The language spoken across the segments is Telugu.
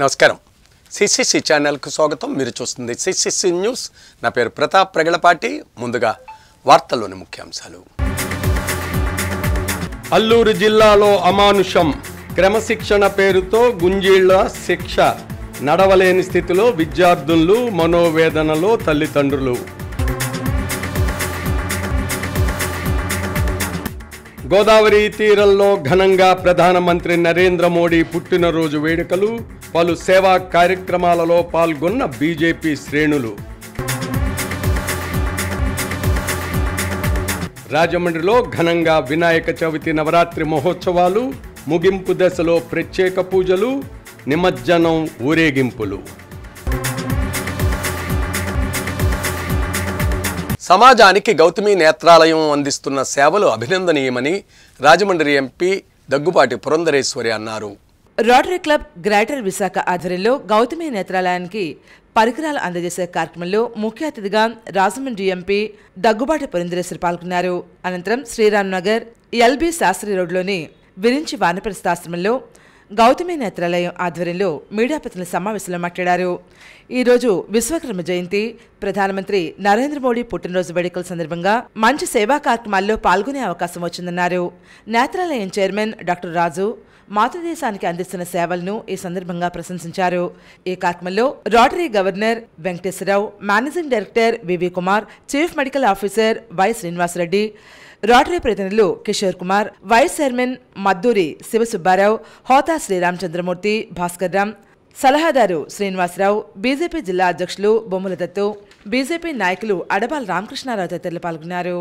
నమస్కారం. సిసిసి ఛానల్కు స్వాగతం. మీరు చూస్తుంది సిసిసి న్యూస్. నా పేరు ప్రతాప్ ప్రగళపాటి. ముందుగా వార్తల్లోని ముఖ్యాంశాలు. అల్లూరు జిల్లాలో అమానుషం. క్రమశిక్షణ పేరుతో గుంజీళ్ల శిక్ష. నడవలేని స్థితిలో విద్యార్థులు, మనోవేదనలో తల్లిదండ్రులు. గోదావరి తీరంలో ఘనంగా ప్రధానమంత్రి నరేంద్ర మోడీ పుట్టినరోజు వేడుకలు. పలు సేవా కార్యక్రమాలలో పాల్గొన్న బీజేపీ శ్రేణులు. రాజమండ్రిలో ఘనంగా వినాయక చవితి నవరాత్రి మహోత్సవాలు. ముగింపు దశలో ప్రత్యేక పూజలు, నిమజ్జనం, ఊరేగింపులు. సమాజానికి గౌతమి నేత్రాలయం అందిస్తున్న సేవలు అభినందనీయమని రాజమండ్రి ఎంపీ దగ్గుబాటి పురంధరేశ్వరి అన్నారు. రోటరీ క్లబ్ గ్రేటర్ విశాఖ ఆధ్వర్యంలో గౌతమి నేత్రాలయానికి పరికరాలు అందజేసే కార్యక్రమంలో ముఖ్య అతిథిగా రాజమండ్రి ఎంపీ దగ్గుబాటి పురంధరేశ్వరి పాల్గొన్నారు. అనంతరం శ్రీరామ్ నగర్ ఎల్బీ శాస్త్రి రోడ్లోని విరించి వానప్రస్థాశ్రమంలో గౌతమి నేత్రాలయం ఆధ్వర్యంలో మీడియా ప్రతినిధుల సమావేశంలో మాట్లాడారు. ఈరోజు విశ్వకర్మ జయంతి, ప్రధానమంత్రి నరేంద్ర మోడీ పుట్టినరోజు వేడుకల సందర్భంగా మంచి సేవా కార్యక్రమాల్లో పాల్గొనే అవకాశం వచ్చిందన్నారు. నేత్రాలయం చైర్మన్ డాక్టర్ రాజు మాతృదేశానికి అందిస్తున్న సేవలను ఈ సందర్భంగా ప్రశంసించారు. ఈ కార్యక్రమంలో Rotary governor Venkateswara Rao, managing director VV Kumar, chief medical officer Y Srinivasa Reddy, Rotary ప్రతినిధులు కిషోర్ కుమార్, వైస్ చైర్మన్ మద్దూరి శివసుబ్బారావు, హోతా శ్రీరామచంద్రమూర్తి, భాస్కర్ రామ్, సలహాదారు శ్రీనివాసరావు, బీజేపీ జిల్లా అధ్యక్షులు బొమ్మల దత్తు, బీజేపీ నాయకులు అడబాల్ రామకృష్ణారావు తదితరులు పాల్గొన్నారు.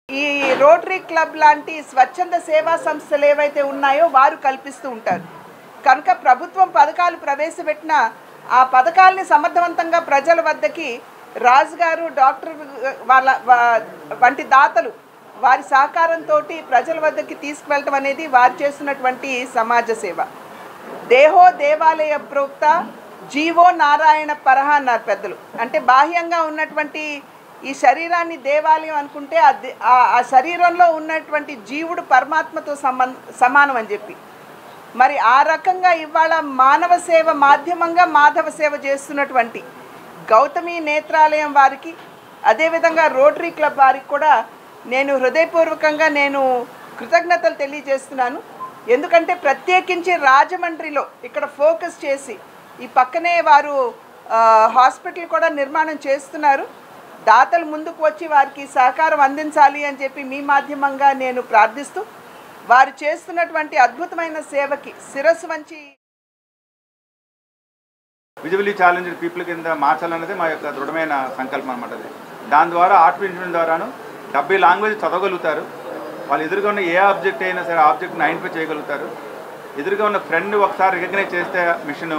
ఈ రోటరీ క్లబ్ లాంటి స్వచ్ఛంద సేవా సంస్థలు ఏవైతే ఉన్నాయో వారు కల్పిస్తూ ఉంటారు. కనుక ప్రభుత్వం పథకాలు ప్రవేశపెట్టిన ఆ పథకాలని సమర్థవంతంగా ప్రజల వద్దకి రాజుగారు, డాక్టర్ వాళ్ళ వంటి దాతలు వారి సహకారంతో ప్రజల వద్దకి తీసుకువెళ్ళటం అనేది వారు చేస్తున్నటువంటి సమాజ సేవ. దేహో దేవాలయ ప్రోక్త జీవో నారాయణ పరహ అన్నారు పెద్దలు. అంటే బాహ్యంగా ఉన్నటువంటి ఈ శరీరాన్ని దేవాలయం అనుకుంటే ఆ శరీరంలో ఉన్నటువంటి జీవుడు పరమాత్మతో సమానం అని చెప్పి, మరి ఆ రకంగా ఇవాళ మానవ సేవ మాధ్యమంగా మాధవ సేవ చేస్తున్నటువంటి గౌతమి నేత్రాలయం వారికి, అదేవిధంగా రోటరీ క్లబ్ వారికి కూడా నేను హృదయపూర్వకంగా కృతజ్ఞతలు తెలియజేస్తున్నాను. ఎందుకంటే ప్రత్యేకించి రాజమండ్రిలో ఇక్కడ ఫోకస్ చేసి ఈ పక్కనే వారు హాస్పిటల్ కూడా నిర్మాణం చేస్తున్నారు. దాతలు ముందుకు వచ్చి వారికి సహకారం అందించాలి అని చెప్పి మీ మాధ్యమంగా నేను ప్రార్థిస్తూ వారు చేస్తున్నటువంటి అద్భుతమైన సేవకి శిరస్సు వంచి విజిబిలీ ఛాలెంజ్డ్ పీపుల్ కింద మార్చాలన్నది మా యొక్క దృఢమైన సంకల్పం అనమాట. అది దాని ద్వారా ఆర్ట్ పెయింటింగ్ ద్వారాను 70 లాంగ్వేజ్ చదవగలుగుతారు. వాళ్ళు ఎదురుగా ఉన్న ఏ ఆబ్జెక్ట్ అయినా సరే ఆబ్జెక్ట్ని ఐడెంటిఫై చేయగలుగుతారు. ఎదురుగా ఉన్న ఫ్రెండ్ ఒకసారి రికగ్నైజ్ చేస్తే మిషన్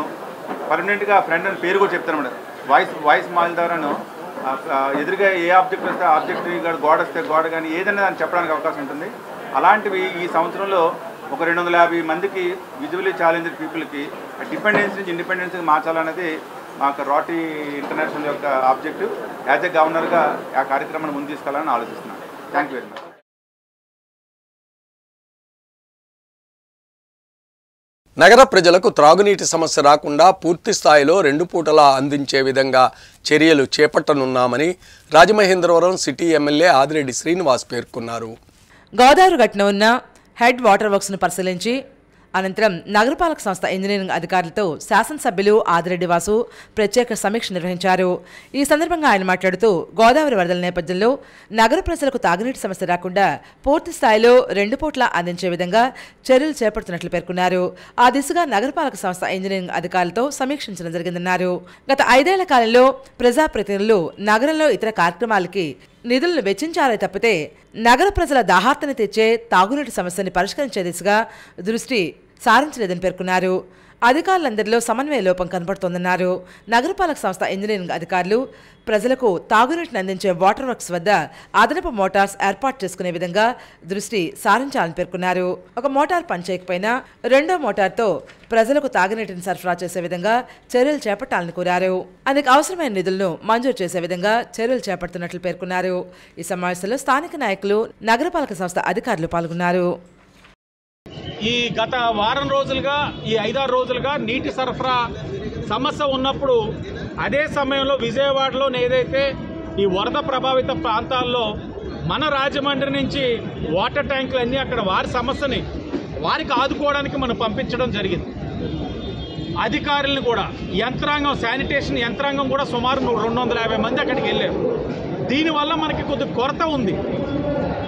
పర్మనెంట్గా ఫ్రెండ్ అని పేరు కూడా చెప్తారు అన్నమాట. వాయిస్ మాల్ ద్వారాను ఎదురుగా ఏ ఆబ్జెక్ట్ వస్తే ఆబ్జెక్ట్ గోడ వస్తే గోడ కానీ ఏదైనా దాన్ని చెప్పడానికి అవకాశం ఉంటుంది. అలాంటివి ఈ సంవత్సరంలో ఒక 250 మందికి విజిబిలీ ఛాలెంజ్డ్ పీపుల్కి డిపెండెన్స్ నుంచి ఇండిపెండెన్స్కి మార్చాలనేది మా రోటరీ ఇంటర్నేషనల్ యొక్క ఆబ్జెక్టివ్. యాజ్ ఎ గవర్నర్గా ఆ కార్యక్రమాన్ని ముందు తీసుకెళ్లాలని ఆలోచిస్తున్నాను. Thank you very much. నగర ప్రజలకు త్రాగునీటి సమస్య రాకుండా పూర్తి స్థాయిలో 2 పూటలా అందించే విధంగా చర్యలు చేపట్టనున్నామని రాజమహేంద్రవరం సిటీ ఎమ్మెల్యే ఆదిరెడ్డి శ్రీనివాస్ పేర్కొన్నారు. గోదావరి గట్టున ఉన్న హెడ్ వాటర్ వర్క్స్ను పరిశీలించి అనంతరం నగరపాలక సంస్థ ఇంజనీరింగ్ అధికారులతో శాసనసభ్యులు ఆదిరెడ్డి వాసు ప్రత్యేక సమీక్ష నిర్వహించారు. ఈ సందర్భంగా ఆయన మాట్లాడుతూ గోదావరి వరదల నేపథ్యంలో నగర ప్రజలకు తాగునీటి సమస్య రాకుండా పూర్తి స్థాయిలో 2 పూట్ల అందించే విధంగా చర్యలు చేపడుతున్నట్లు పేర్కొన్నారు. ఆ దిశగా నగరపాలక సంస్థ ఇంజనీరింగ్ అధికారులతో సమీక్షించడం జరిగిందన్నారు. గత 5 ఏళ్ల కాలంలో ప్రజాప్రతినిధులు నగరంలో ఇతర కార్యక్రమాలకి నిధులను వెచ్చించారే తప్పితే నగర ప్రజల దాహార్తని తెచ్చే తాగునీటి సమస్యని పరిష్కరించే దిశగా దృష్టి సారించలేదని పేర్కొన్నారు. అధికారులందరిలో సమన్వయ లోపం కనబడుతోందన్నారు. నగరపాలక సంస్థ ఇంజనీరింగ్ అధికారులు ప్రజలకు తాగునీటిని అందించే వాటర్ వర్క్స్ వద్ద అదనపు మోటార్స్ ఏర్పాటు చేసుకునే విధంగా దృష్టి సారించాలని పేర్కొన్నారు. ఒక మోటార్ పనిచేయకపోయినా 2వ మోటార్తో ప్రజలకు తాగునీటిని సరఫరా చేసే విధంగా చర్యలు చేపట్టాలని కోరారు. అందుకు అవసరమైన నిధులను మంజూరు చేసే విధంగా చర్యలు చేపడుతున్నట్లు పేర్కొన్నారు. ఈ సమావేశంలో స్థానిక నాయకులు, నగరపాలక సంస్థ అధికారులు పాల్గొన్నారు. ఈ గత వారం రోజులుగా ఈ 5-6 రోజులుగా నీటి సరఫరా సమస్య ఉన్నప్పుడు అదే సమయంలో విజయవాడలో ఏదైతే ఈ వరద ప్రభావిత ప్రాంతాల్లో మన రాజమండ్రి నుంచి వాటర్ ట్యాంకులు అన్నీ అక్కడ వారి సమస్యని వారికి ఆదుకోవడానికి మనం పంపించడం జరిగింది. అధికారులను కూడా యంత్రాంగం శానిటేషన్ యంత్రాంగం కూడా సుమారు 250 మంది అక్కడికి వెళ్ళారు. దీనివల్ల మనకి కొద్ది కొరత ఉంది.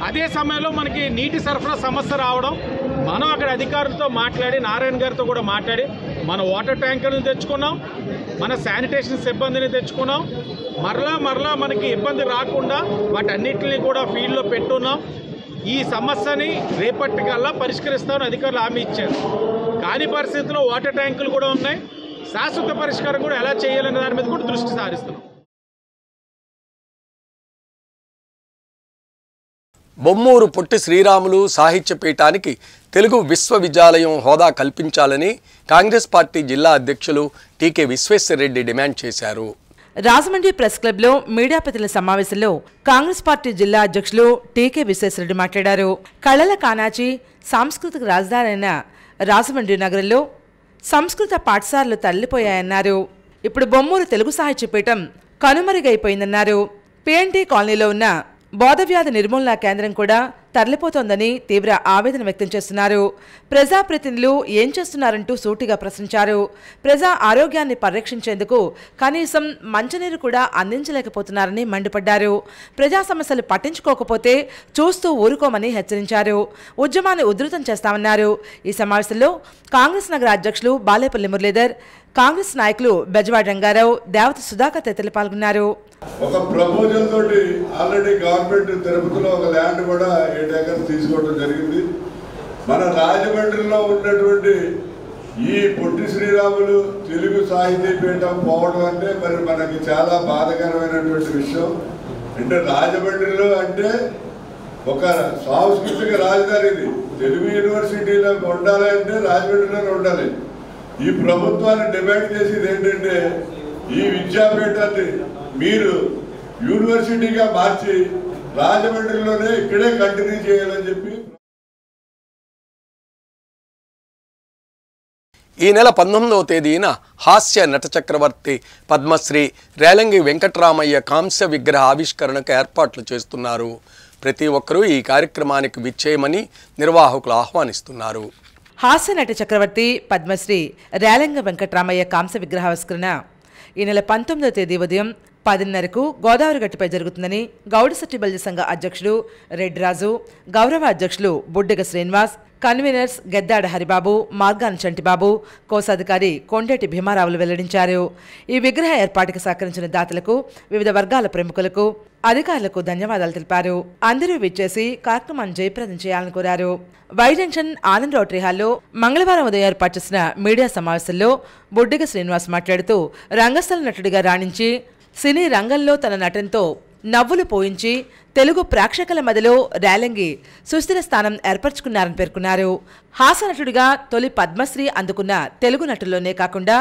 అదే సమయంలో మనకి నీటి సరఫరా సమస్య రావడం మనం అక్కడ అధికారులతో మాట్లాడి నారాయణ గారితో కూడా మాట్లాడి మన వాటర్ ట్యాంకర్ని తెచ్చుకున్నాం, మన శానిటేషన్ సిబ్బందిని తెచ్చుకున్నాం. మరలా మనకి ఇబ్బంది రాకుండా వాటన్నిటిని కూడా ఫీల్డ్లో పెట్టున్నాం. ఈ సమస్యని రేపటికల్లా పరిష్కరిస్తామని అధికారులు హామీ ఇచ్చారు. కాని పరిస్థితుల్లో వాటర్ ట్యాంకులు కూడా ఉన్నాయి. శాశ్వత పరిష్కారం కూడా ఎలా చేయాలనే దాని మీద కూడా దృష్టి సారిస్తున్నాం. బొమ్మూరు పొట్టి శ్రీరాములు సాహిత్య పీఠానికి తెలుగు విశ్వవిద్యాలయం హోదా కల్పించాలని కాంగ్రెస్ పార్టీ జిల్లా అధ్యక్షులు టీకే విశ్వేశ్వరరెడ్డి డిమాండ్ చేశారు. రాజమండ్రి ప్రెస్ క్లబ్లో మీడియా ప్రతినిధుల సమావేశంలో కాంగ్రెస్ పార్టీ జిల్లా అధ్యక్షులు టీకే విశ్వేశ్వరరెడ్డి మాట్లాడారు. కళల కానాచి సాంస్కృతిక రాజధాని అయిన రాజమండ్రి నగరంలో సంస్కృత పాఠశాలలు తరలిపోయాయన్నారు. ఇప్పుడు బొమ్మూరు తెలుగు సాహిత్య పీఠం కనుమరుగైపోయిందన్నారు. పిఎన్టీ కాలనీలో ఉన్న బోధవ్యాధి నిర్మూలనా కేంద్రం కూడా తరలిపోతోందని తీవ్ర ఆవేదన వ్యక్తం చేస్తున్నారు. ప్రజాప్రతినిధులు ఏం చేస్తున్నారంటూ సూటిగా ప్రశ్నించారు. ప్రజా ఆరోగ్యాన్ని పరిరక్షించేందుకు కనీసం మంచినీరు కూడా అందించలేకపోతున్నారని మండిపడ్డారు. ప్రజా సమస్యలు పట్టించుకోకపోతే చూస్తూ ఊరుకోమని హెచ్చరించారు. ఉద్యమాన్ని ఉధృతం చేస్తామన్నారు. ఈ సమావేశంలో కాంగ్రెస్ నగర అధ్యక్షులు బాలేపల్లి మురళీధర్, కాంగ్రెస్ నాయకులు బెజవాడ రంగారావు, దేవత సుధాకర్ తదితరులు పాల్గొన్నారు. ఒక ప్రపోజల్ తోటి ఆల్రెడీ గవర్నమెంట్ తిరుపతిలో ఒక ల్యాండ్ కూడా 8 ఎకర్స్ తీసుకోవడం జరిగింది. మన రాజమండ్రిలో ఉన్నటువంటి ఈ పొట్టి శ్రీరాములు తెలుగు సాహితీ పీఠం పోవడం అంటే మరి మనకి చాలా బాధాకరమైనటువంటి విషయం. అంటే రాజమండ్రిలో అంటే ఒక సాంస్కృతిక రాజధాని, ఇది తెలుగు యూనివర్సిటీలో ఉండాలి అంటే రాజమండ్రిలోనే ఉండాలి. ఈ ప్రభుత్వాన్ని డిమాండ్ చేసేది ఏంటంటే ఈ విద్యాపీఠాన్ని మీరు యూనివర్సిటీగా మార్చి రాజమండ్రిలోనే ఇక్కడే కంటిన్యూ చేయాలని చెప్పి. ఈ నెల 19వ తేదీన హాస్య నట చక్రవర్తి పద్మశ్రీ రేలంగి వెంకటరామయ్య కాంస్య విగ్రహ ఆవిష్కరణకు ఏర్పాట్లు చేస్తున్నారు. ప్రతి ఒక్కరూ ఈ కార్యక్రమానికి విచ్చేయమని నిర్వాహకులు ఆహ్వానిస్తున్నారు. హాస్య నట చక్రవర్తి పద్మశ్రీ రేలంగి వెంకటరామయ్య కాంస్య విగ్రహావిష్కరణ ఈ నెల 19వ తేదీ ఉదయం 10:30కు గోదావరి గట్టుపై జరుగుతుందని గౌడశెట్టి బల్జ సంఘ అధ్యక్షుడు రెడ్డిరాజు, గౌరవ అధ్యక్షులు బుడ్డెగ శ్రీనివాస్, కన్వీనర్స్ గెద్దాడ హరిబాబు, మార్గాన్ చంటిబాబు, కోశాధికారి కొండేటి భీమారావులు వెల్లడించారు. ఈ విగ్రహ ఏర్పాటుకు సహకరించిన దాతలకు, వివిధ వర్గాల ప్రముఖులకు, అధికారులకు ధన్యవాదాలు తెలిపారు. అందరూ విచ్చేసి కార్యక్రమాన్ని జయప్రదం చేయాలని కోరారు. వై జంక్షన్ ఆనంద్ రోటరీ హాల్లో మంగళవారం ఉదయం ఏర్పాటు చేసిన మీడియా సమావేశంలో బుడ్డెగ శ్రీనివాస్ మాట్లాడుతూ రంగస్థల నటుడిగా రాణించి సినీ రంగంలో తన నటనతో నవ్వులు పోయించి తెలుగు ప్రేక్షకుల మధ్యలో రేలంగి సుస్థిర స్థానం ఏర్పరచుకున్నారని పేర్కొన్నారు. హాస్యనటుడిగా తొలి పద్మశ్రీ అందుకున్న తెలుగు నటుల్లోనే కాకుండా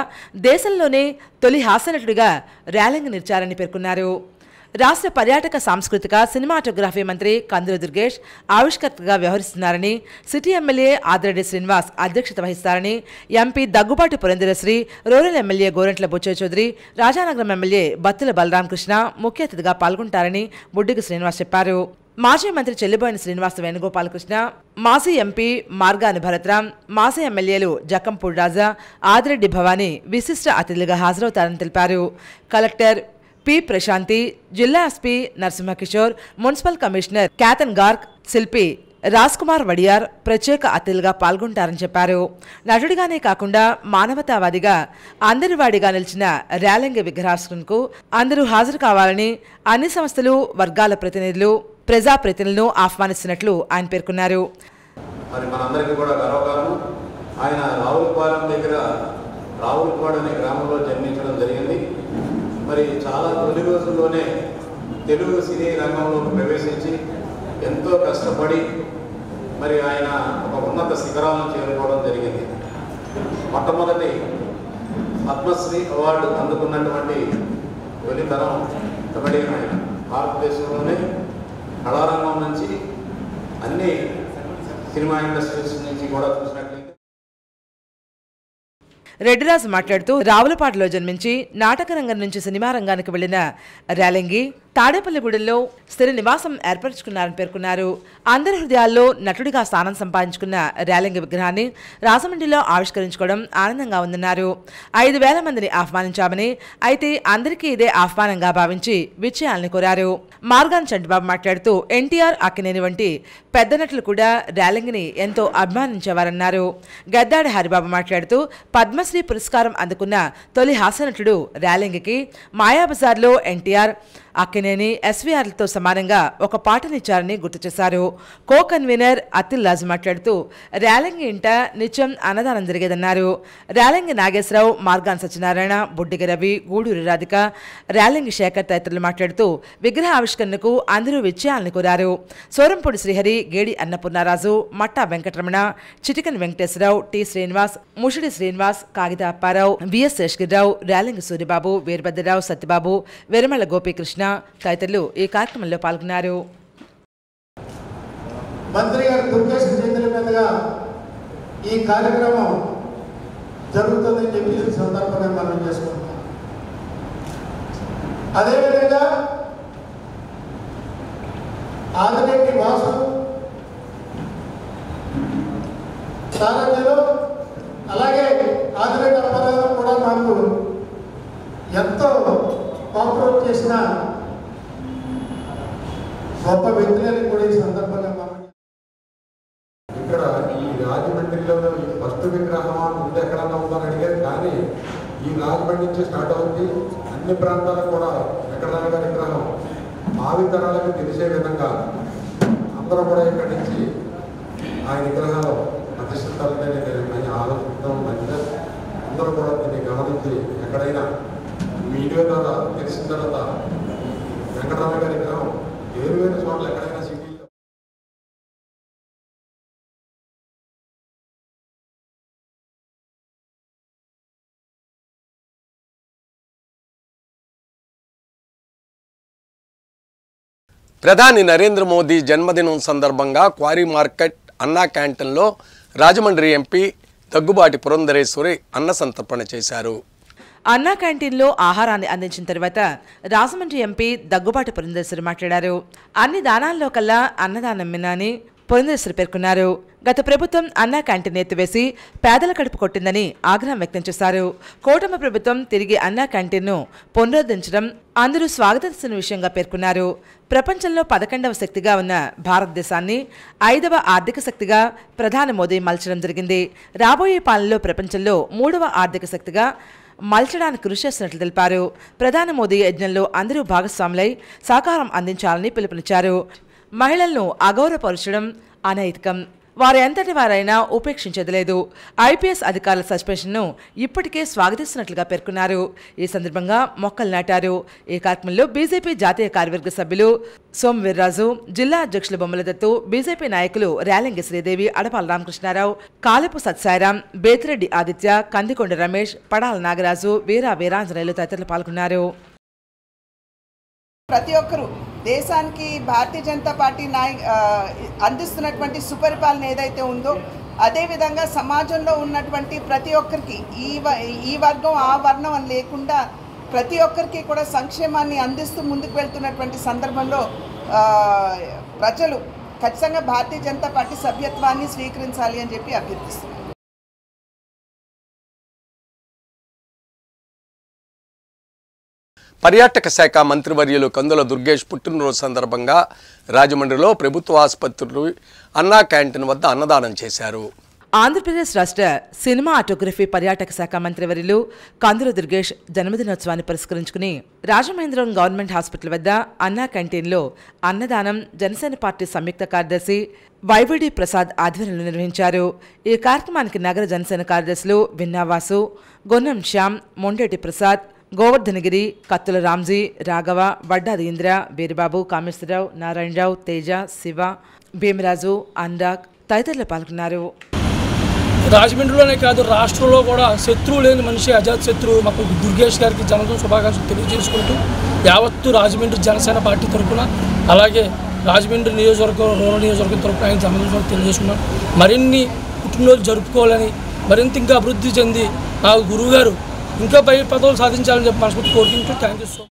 దేశంలోనే తొలి హాస్యనటుడిగా రేలంగి నిలిచారని పేర్కొన్నారు. రాష్ట్ర పర్యాటక సాంస్కృతిక సినిమాటోగ్రఫీ మంత్రి కందుల దుర్గేష్ ఆవిష్కర్తగా వ్యవహరిస్తున్నారని, సిటీ ఎమ్మెల్యే ఆదిరెడ్డి శ్రీనివాస్ అధ్యక్షత వహిస్తారని, MP Daggubati Purandharasri, rural MLA Gorantla Butchaiah Chowdary, Rajanagaram MLA Battula Balaramakrishna ముఖ్య అతిథిగా పాల్గొంటారని బుడ్డిగ శ్రీనివాస్ చెప్పారు. మాజీ మంత్రి చెల్లిబోయిన శ్రీనివాస వేణుగోపాలకృష్ణ, మాజీ ఎంపీ మార్గాని భరత్రామ్, మాజీ ఎమ్మెల్యేలు జక్కంపూడి రాజా, ఆదిరెడ్డి భవానీ విశిష్ట అతిథులుగా హాజరవుతారని తెలిపారు. కలెక్టర్ పి ప్రశాంతి, జిల్లా ఎస్పీ నరసింహకిషోర్, మున్సిపల్ కమిషనర్ క్యాథన్ గార్క్, శిల్పి రాజ్ కుమార్ వడియార్ ప్రత్యేక అతిథులుగా పాల్గొంటారని చెప్పారు. నటుడిగానే కాకుండా మానవతావాదిగా అందరివాడిగా నిలిచిన రేలంగి విగ్రహావిష్కరణకు అందరూ హాజరు కావాలని అన్ని సంస్థలు, వర్గాల ప్రతినిధులు, ప్రజాప్రతినిధులను ఆహ్వానిస్తున్నట్లు ఆయన పేర్కొన్నారు. మరి మనందరికీ కూడా గర్వకారణం. ఆయన రావులపాలెం దగ్గర రావులపాడు అనే గ్రామంలో జన్మించడం జరిగింది. మరి చాలా తొలి రోజుల్లోనే తెలుగు సినీ రంగంలోకి ప్రవేశించి ఎంతో కష్టపడి మరి ఆయన ఒక ఉన్నత శిఖరాలను చేరుకోవడం జరిగింది. మొట్టమొదటి పద్మశ్రీ అవార్డు అందుకున్నటువంటి తొలితరం కమెడియన్ ఆయన. భారతదేశంలోనే కళారంగం నుంచి అన్ని సినిమా ఇండస్ట్రీస్ నుంచి కూడా చూసినట్టు రెడ్డిరాజు మాట్లాడుతూ రావులపాటలో జన్మించి నాటక రంగం నుంచి సినిమా రంగానికి వెళ్లిన ర్యాలింగి తాడేపల్లిగూడెంలో స్థిర నివాసం ఏర్పరచుకున్నారని పేర్కొన్నారు. అందరి హృదయాల్లో నటుడిగా స్థానం సంపాదించుకున్న ర్యాలింగి విగ్రహాన్ని రాజమండ్రిలో ఆవిష్కరించుకోవడం ఆనందంగా ఉందన్నారు. 5,000 మందిని ఆహ్వానించామని, అయితే అందరికీ ఇదే ఆహ్వానంగా భావించి విజయాలను కోరారు. మార్గాన్ చంటిబాబు మాట్లాడుతూ ఎన్టీఆర్, అక్కినేని వంటి పెద్ద నటులు కూడా ర్యాలింగిని ఎంతో అభిమానించేవారన్నారు. గద్దాడి హరిబాబు మాట్లాడుతూ పద్మశ్రీ పురస్కారం అందుకున్న తొలి హాస్యనటుడు ర్యాలింగికి మాయాబజార్లో ఎన్టీఆర్, అక్కినేని, ఎస్వీఆర్లతో సమానంగా ఒక పాటనిచ్చారని గుర్తు చేశారు. కో కన్వీనర్ అతిల్ రాజు మాట్లాడుతూ ర్యాలింగి ఇంట నిత్యం అన్నదానం జరిగేదన్నారు. ర్యాలింగి నాగేశ్వరరావు, మార్గాన్ సత్యనారాయణ, బుడ్డిగ రవి, గూడూరి రాధిక, ర్యాలింగి శేఖర్ తదితరులు మాట్లాడుతూ విగ్రహ ఆవిష్కరణకు అందరూ విజయాలను కోరారు. సోరంపూడి శ్రీహరి, గేడి అన్నపూర్ణారాజు, మట్టా వెంకటరమణ, చిటికన్ వెంకటేశ్వరరావు, టి శ్రీనివాస్, ముషిడి శ్రీనివాస్, కాగిత అప్పారావు, విఎస్ శేషగిరిరావు, ర్యాలింగి సూర్యబాబు, వీరభద్రరావు, సత్యబాబు, వెరమల గోపీకృష్ణ తదితరులు ఈ కార్యక్రమంలో పాల్గొన్నారు. మంత్రి గారు దుర్గేష్ చేతుల మీదుగా ఈ కార్యక్రమం జరుగుతుందని చెప్పి ఈ సందర్భంగా మనం చేసుకుంటాం. అదేవిధంగా ఆదిరెడ్డి వాసు సారథ్యంలో, అలాగే ఆదిరెడ్డి అప్పారావు కూడా మాకు ఎంతో కోఆపరేట్ చేసిన గొప్ప వ్యక్తులని కూడా ఈ సందర్భంగా మనం ఇక్కడ ఈ రాజమండ్రిలో ఫస్ట్ విగ్రహం ముందు ఎక్కడన్నా ఉందని అడిగారు, కానీ ఈ రాజమండ్రి నుంచి స్టార్ట్ అవుతుంది. అన్ని ప్రాంతాలకు కూడా వెంకటరమణ విగ్రహం భావితరాలకు తెలిసే విధంగా అందరూ కూడా ఇక్కడి నుంచి ఆ విగ్రహాలు ప్రతిష్ఠితాలని నేను ఆలోచించడం మంచిగా. అందరూ కూడా దీన్ని గమనించి ఎక్కడైనా మీడియా ద్వారా తెలిసిన తర్వాత వెంకటరమణ గారి విగ్రహం వేరు చోట్ల ఎక్కడైనా సిటీలో ప్రధాని నరేంద్ర మోదీ జన్మదినం సందర్భంగా క్వారీ మార్కెట్ అన్నా క్యాంటీన్లో రాజమండ్రి ఎంపీ దగ్గుబాటి పురంధరేశ్వరి అన్న సంతర్పణ చేశారు. అన్నా క్యాంటీన్లో ఆహారాన్ని అందించిన తర్వాత రాజమండ్రి ఎంపీ దగ్గుబాటి పురంధరేశ్వరి మాట్లాడారు. అన్ని దానాల్లో కల్లా అన్నదానం మిన్నాని పురంధరేశ్వరి పేర్కొన్నారు. గత ప్రభుత్వం అన్నా క్యాంటీన్ ఎత్తివేసి పేదల కడుపు కొట్టిందని ఆగ్రహం వ్యక్తం చేశారు. కూటమి ప్రభుత్వం తిరిగి అన్నా క్యాంటీన్ను పునరుద్ధరించడం అందరూ స్వాగతిస్తున్న విషయంగా పేర్కొన్నారు. ప్రపంచంలో 11వ శక్తిగా ఉన్న భారతదేశాన్ని 5వ ఆర్థిక శక్తిగా ప్రధాని మోదీ మలచడం జరిగింది. రాబోయే పాలనలో ప్రపంచంలో 3వ ఆర్థిక శక్తిగా మలచడానికి కృషి చేస్తున్నట్లు తెలిపారు. ప్రధాని మోదీ యజ్ఞంలో అందరూ భాగస్వాములై సహకారం అందించాలని పిలుపునిచ్చారు. మహిళలను అగౌరవపరచడం అనైతికం, వారు ఎంతటి వారైనా ఉపేక్షించేది లేదు. ఐపీఎస్ అధికారుల సస్పెన్షన్ను ఇప్పటికే స్వాగతిస్తున్నట్లుగా పేర్కొన్నారు. ఈ సందర్భంగా మొక్కలు నాటారు. ఈ కార్యక్రమంలో బీజేపీ జాతీయ కార్యవర్గ సభ్యులు సోమ్ వీర్రాజు, జిల్లా అధ్యక్షులు బొమ్మల దత్తు, బీజేపీ నాయకులు ర్యాలింగి శ్రీదేవి, అడపాల రామకృష్ణారావు, కాలపు సత్సాయిరాం, బేతిరెడ్డి ఆదిత్య, కందికొండ రమేష్, పడాల నాగరాజు, వీరాంజనేయులు తదితరులు పాల్గొన్నారు. ప్రతి ఒక్కరూ దేశానికి భారతీయ జనతా పార్టీ అందిస్తున్నటువంటి సుపరిపాలన ఏదైతే ఉందో, అదేవిధంగా సమాజంలో ఉన్నటువంటి ప్రతి ఒక్కరికి ఈ వర్గం ఆ వర్ణం అని లేకుండా ప్రతి ఒక్కరికి కూడా సంక్షేమాన్ని అందిస్తూ ముందుకు వెళ్తున్నటువంటి సందర్భంలో ప్రజలు ఖచ్చితంగా భారతీయ జనతా పార్టీ సభ్యత్వాన్ని స్వీకరించాలి అని చెప్పి అభ్యర్థిస్తున్నారు. పర్యాటక శాఖ మంత్రివర్యులు కందుల దుర్గేష్ పుట్టినరోజు సందర్భంగా రాజమండ్రిలో ప్రభుత్వ ఆసుపత్రులు అన్నా క్యాంటీన్ వద్ద అన్నదానం చేశారు. ఆంధ్రప్రదేశ్ రాష్ట్ర సినిమాటోగ్రఫీ పర్యాటక శాఖ మంత్రివర్యులు కందుల దుర్గేష్ జన్మదినోత్సవాన్ని పురస్కరించుకుని రాజమహేంద్రవరం గవర్నమెంట్ హాస్పిటల్ వద్ద అన్నా క్యాంటీన్లో అన్నదానం జనసేన పార్టీ సంయుక్త కార్యదర్శి వైవిడి ప్రసాద్ ఆధ్వర్యంలో నిర్వహించారు. ఈ కార్యక్రమానికి నగర జనసేన కార్యదర్శులు విన్నావాసు, గొన్నం శ్యామ్, మొండేటి ప్రసాద్, గోవర్ధనగిరి, కత్తుల రామ్జీ, రాఘవ, వడ్డాది ఇంద్ర, వీరబాబు, కామేశ్వరరావు, నారాయణరావు, తేజ, శివ, భీమరాజు, అనురాగ్ తదితరులు పాల్గొన్నారు. రాజమండ్రిలోనే కాదు, రాష్ట్రంలో కూడా శత్రువు లేని మనిషి అజాత్ శత్రువు మాకు దుర్గేష్ గారికి జన్మదిన శుభాకాంక్షలు తెలియజేసుకుంటూ యావత్తు రాజమండ్రి జనసేన పార్టీ తరఫున, అలాగే రాజమండ్రి నియోజకవర్గం రూరల్ నియోజకవర్గం తరఫున ఆయన జన్మదిన తెలియజేసుకున్నాం. మరిన్ని పుట్టినరోజు జరుపుకోవాలని మరింత ఇంకా అభివృద్ధి చెంది నా గురువు గారు ఇంకా పై పదవులు సాధించాలని చెప్పి మనస్ఫూర్తి కోరుకుంటూ thank you so much.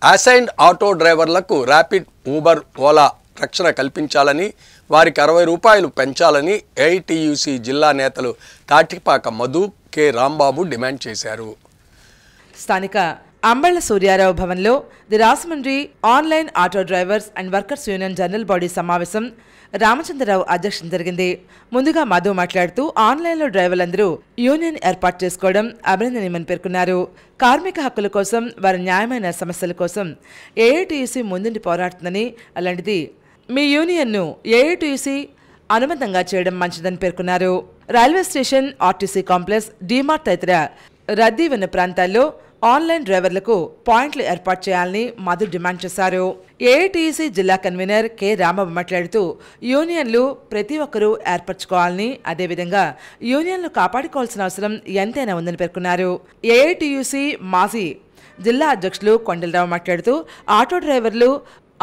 Assigned auto డ్రైవర్లకు ర్యాపిడ్, ఊబర్, ఓలా రక్షణ కల్పించాలని, వారికి 60 రూపాయలు పెంచాలని ఏఐటీయూసీ జిల్లా నేతలు తాటిపాక మధు, కె రాంబాబు డిమాండ్ చేశారు. స్థానిక అంబళ్ళ సూర్యారావు భవన్లో the Rajahmundry online auto drivers and workers union general body సమావేశం రామచంద్రరావు అధ్యక్షతన జరిగింది. ముందుగా మధు మాట్లాడుతూ ఆన్లైన్లో డ్రైవర్లందరూ యూనియన్ ఏర్పాటు చేసుకోవడం అభినందనీయమని పేర్కొన్నారు. కార్మిక హక్కుల కోసం, వారి న్యాయమైన సమస్యల కోసం ఏఐటీయూసీ ముందుండి పోరాడుతుందని, అలాంటిది మీ యూనియన్ను ఏఐటీయూసీ అనుబంధంగా చేయడం మంచిదని పేర్కొన్నారు. Railway station, RTC complex, DMart తదితర రద్దీ ఉన్న ప్రాంతాల్లో ఆన్లైన్ డ్రైవర్లకు పాయింట్లు ఏర్పాటు చేయాలని మధు డిమాండ్ చేశారు. ఏఐటీయూసీ జిల్లా కన్వీనర్ కె రాంబాబు మాట్లాడుతూ యూనియన్లు ప్రతి ఒక్కరూ ఏర్పరచుకోవాలని, అదేవిధంగా యూనియన్లు కాపాడుకోవాల్సిన అవసరం ఎంతైనా ఉందని పేర్కొన్నారు. ఏఐటీయూసీ మాజీ జిల్లా అధ్యక్షులు కొండలరావు మాట్లాడుతూ ఆటో డ్రైవర్లు,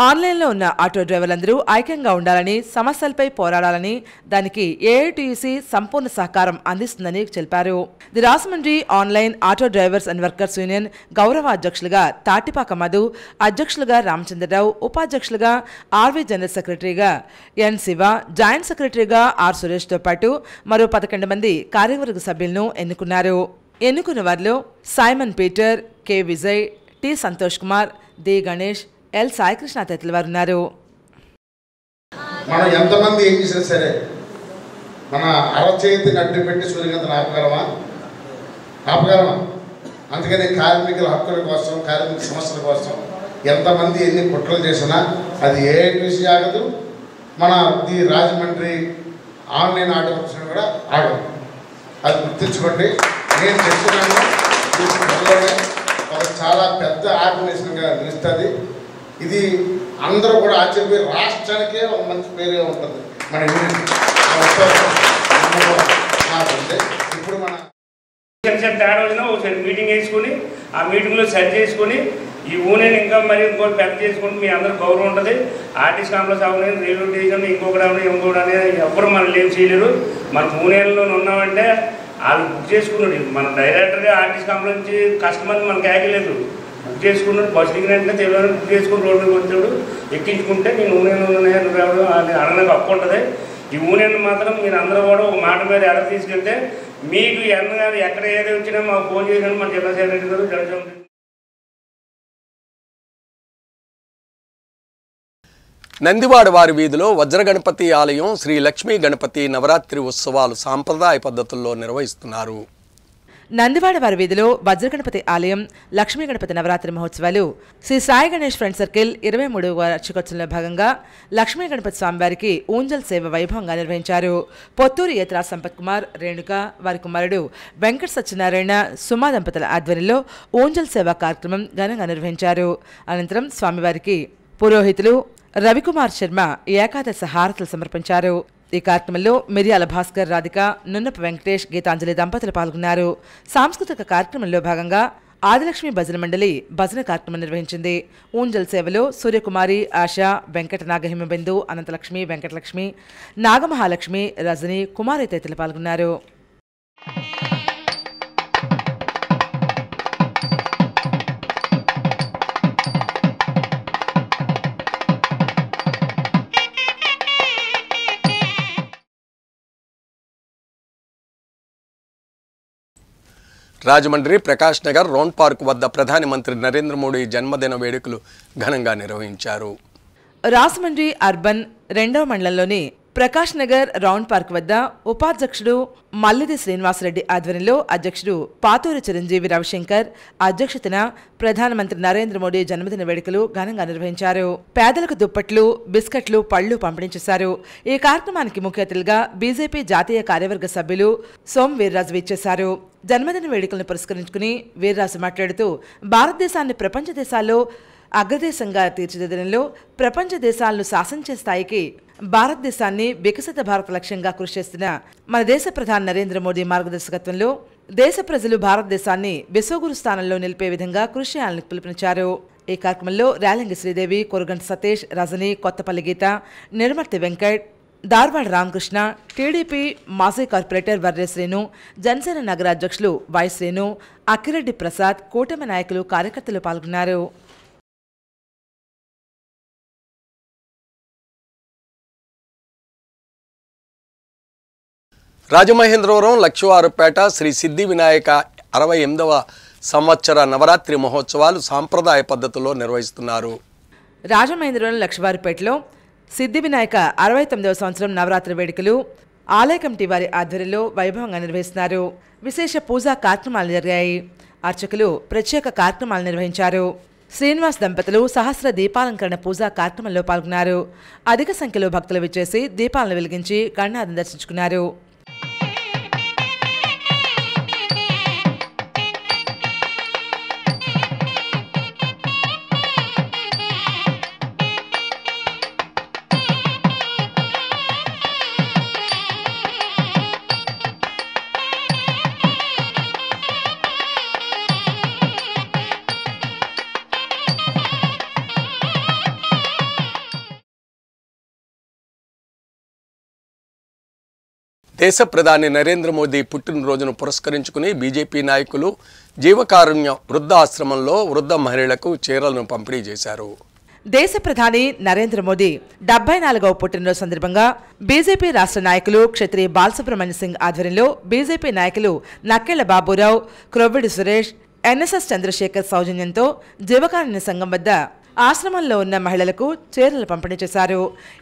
ఆన్లైన్లో ఉన్న ఆటో డ్రైవర్లందరూ ఐక్యంగా ఉండాలని, సమస్యలపై పోరాడాలని, దానికి ఏఐటీయూసీ సంపూర్ణ సహకారం అందిస్తుందని తెలిపారు. The Rajahmundry online auto drivers and workers union గౌరవ అధ్యక్షులుగా తాటిపాక మధు, అధ్యక్షులుగా రామచంద్రరావు, ఉపాధ్యక్షులుగా ఆర్వీ, జనరల్ సెక్రటరీగా ఎన్ శివ, జాయింట్ సెక్రటరీగా ఆర్ సురేష్తో పాటు మరో 11 మంది కార్యవర్గ సభ్యులను ఎన్నుకున్నారు. ఎన్నుకున్న వారిలో Simon Peter, K Vijay, T Santosh Kumar, D Ganesh, L Saikrishna తదితరులు వారు ఉన్నారు. మనం ఎంతమంది ఏం చేసినా సరే మన అరచేతిని అడ్డు పెట్టి సూర్యకాంతను ఆపగలమా? అందుకని కార్మికుల హక్కుల కోసం, కార్మిక సమస్యల కోసం ఎంతమంది ఎన్ని కుట్రలు చేసినా అది ఏఐటీయూసీ ఆగదు, మన ది రాజమండ్రి ఆన్లైన్ ఆటో కూడా ఆగదు. అది గుర్తించుకోండి. నేను చెప్తున్నాను, ఒక చాలా పెద్ద ఆర్గనైజేషన్గా నిలుస్తుంది. ఇది అందరూ కూడా ఆశ్చర్యపోయి రాష్ట్రానికే ఒక మంచి పేరుగా ఉంటుంది మన యూనియన్. ఇప్పుడు మన తేడా వచ్చినా ఒకసారి మీటింగ్ వేసుకుని ఆ మీటింగ్లో సెట్ చేసుకుని ఈ యూనియన్ ఇంకా మరి ఇంకోటి పెద్ద చేసుకుంటే మీ అందరూ గౌరవం ఉంటుంది. ఆర్టీసీ కాంప్లెక్స్ అవ్వలేదు, రైల్వే స్టేషన్ ఇంకొకటి అనేది ఎవరు మనల్ని ఏం చేయలేరు. మన యూనియన్లో ఉన్నామంటే వాళ్ళు బుక్ చేసుకున్నాడు. మన డైరెక్టర్గా ఆర్టీసీ కాంప్లెక్స్ నుంచి కస్టమర్ని మనకి ఆగలేదు, బుక్ చేసుకున్నాడు. బస్సు దిగినట్టే తెలియని బుక్ చేసుకుని రోడ్డు మీద వచ్చాడు, ఎక్కించుకుంటే నేను యూనియన్ రావడం అనడానికి హక్కు ఉంటుంది. ఈ యూనియన్ మాత్రం మీరు అందరూ కూడా ఒక మాట మీద ఎడ తీసుకెళ్తే మీకు ఎక్కడ ఏది వచ్చినా మాకు ఫోన్ చేసినా మన జిల్లా సెక్రటరీ గారు జడ్జి. నందివాడ వారి వీధిలో వజ్రగణపతి ఆలయం శ్రీ లక్ష్మీ గణపతి నవరాత్రి ఉత్సవాలు సాంప్రదాయ పద్ధతుల్లో నిర్వహిస్తున్నారు. నందివాడ వారి వీధిలో వజ్రగణపతి ఆలయం లక్ష్మీ గణపతి నవరాత్రి మహోత్సవాలు శ్రీ సాయి గణేష్ ఫ్రెండ్ సర్కిల్ 23వ వార్షికోత్సవంలో భాగంగా లక్ష్మీ గణపతి స్వామివారికి ఊంజల్ సేవ వైభవంగా నిర్వహించారు. పొత్తూరు ఏత్రా సంపత్ కుమార్, రేణుక, వారి కుమారుడు వెంకట సత్యనారాయణ, సుమా దంపతుల ఆధ్వర్యంలో ఊంజల్ సేవ కార్యక్రమం ఘనంగా నిర్వహించారు. అనంతరం స్వామివారికి పురోహితులు రవికుమార్ శర్మ ఏకాదశ హారతులు సమర్పించారు. ఈ కార్యక్రమంలో మిర్యాల భాస్కర్, రాధిక, నున్నప వెంకటేష్, గీతాంజలి దంపతులు పాల్గొన్నారు. సాంస్కృతిక కార్యక్రమంలో భాగంగా ఆదిలక్ష్మి భజన మండలి భజన కార్యక్రమం నిర్వహించింది. ఊంజల్ సేవలో సూర్యకుమారి, ఆశ, వెంకట నాగహిమబిందు, అనంతలక్ష్మి, వెంకటలక్ష్మి, నాగమహాలక్ష్మి, రజని, కుమారి తదితరులు పాల్గొన్నారు. రాజమండ్రి ప్రకాష్ నగర్ రౌండ్ పార్క్ వద్ద ప్రధానమంత్రి నరేంద్ర మోడీ జన్మదిన వేడుకలు ఘనంగా నిర్వహించారు. రాజమండ్రి అర్బన్ 2వ మండలంలోని ప్రకాష్ నగర్ రౌండ్ పార్క్ వద్ద ఉపాధ్యక్షుడు మల్లిది శ్రీనివాసరెడ్డి ఆధ్వర్యంలో అధ్యక్షుడు పాతూరి చిరంజీవి రవిశంకర్ అధ్యక్షతన ప్రధానమంత్రి నరేంద్ర మోడీ జన్మదిన వేడుకలు ఘనంగా నిర్వహించారు. పేదలకు దుప్పట్లు, బిస్కెట్లు, పళ్లు పంపిణీ చేశారు. ఈ కార్యక్రమానికి ముఖ్య అతిథులుగా బీజేపీ జాతీయ కార్యవర్గ సభ్యులు సోమ్ వీర్రాజు విచ్చేశారు. జన్మదిన వేడుకలను పురస్కరించుకుని వీర్రాజు మాట్లాడుతూ భారతదేశాన్ని ప్రపంచ దేశాల్లో అగ్రదేశంగా తీర్చిదిద్దడంలో ప్రపంచ దేశాలను శాసించే స్థాయికి భారతదేశాన్ని వికసిత భారత లక్ష్యంగా కృషి చేస్తున్న మన దేశ ప్రధాని నరేంద్ర మోడీ మార్గదర్శకత్వంలో దేశ ప్రజలు భారతదేశాన్ని విశ్వగురు స్థానంలో నిలిపే విధంగా కృషి చేయాలని పిలుపునిచ్చారు. ఈ కార్యక్రమంలో రేలంగి శ్రీదేవి, కొరగంటి సతీష్, రజని, కొత్తపల్లి గీత, నిర్మర్తి వెంకట్, దార్వాడ రామకృష్ణ, టీడీపీ మాజీ కార్పొరేటర్ వర్రే శ్రీను, జనసేన నగర అధ్యక్షులు వై శ్రీను, అక్కిరెడ్డి ప్రసాద్, కూటమి నాయకులు, కార్యకర్తలు పాల్గొన్నారు. రాజమహేంద్రవరం లక్షవారుపేట శ్రీ సిద్ధి వినాయక 68వ సంవత్సర నవరాత్రి మహోత్సవాలు సాంప్రదాయ పద్ధతిలో నిర్వహిస్తున్నారు. రాజమహేంద్రవరం లక్షవారుపేటలో సిద్ధి వినాయక 69వ సంవత్సరం నవరాత్రి వేడుకలు ఆలయ కమిటీ వారి ఆధ్వర్యంలో వైభవంగా నిర్వహిస్తున్నారు. విశేష పూజా కార్యక్రమాలు జరిగాయి. అర్చకులు ప్రత్యేక కార్యక్రమాలు నిర్వహించారు. శ్రీనివాస్ దంపతులు సహస్ర దీపాలంకరణ పూజా కార్యక్రమంలో పాల్గొన్నారు. అధిక సంఖ్యలో భక్తులు విచ్చేసి దీపాలను వెలిగించి గణనాథం దర్శించుకున్నారు. దేశ ప్రధాని నరేంద్ర మోదీ పుట్టినరోజును పురస్కరించుకుని బీజేపీ నాయకులు జీవకారుణ్య వృద్ధ ఆశ్రమంలో వృద్ధ మహిళలకు చీరలను పంపిణీ చేశారు. దేశ ప్రధాని నరేంద్ర మోదీ 74వ పుట్టినరోజు సందర్భంగా బీజేపీ రాష్ట్ర నాయకులు క్షత్రియ బాలసుబ్రహ్మణ్య సింగ్ ఆధ్వర్యంలో బీజేపీ నాయకులు నక్కెళ్ల బాబురావు, క్రొవ్విడి సురేష్, ఎన్ఎస్ఎస్ చంద్రశేఖర్ సౌజన్యంతో జీవకారుణ్య సంఘం వద్ద ఆశ్రమంలో ఉన్న మహిళలకు చీరలు పంపిణీ చేశారు.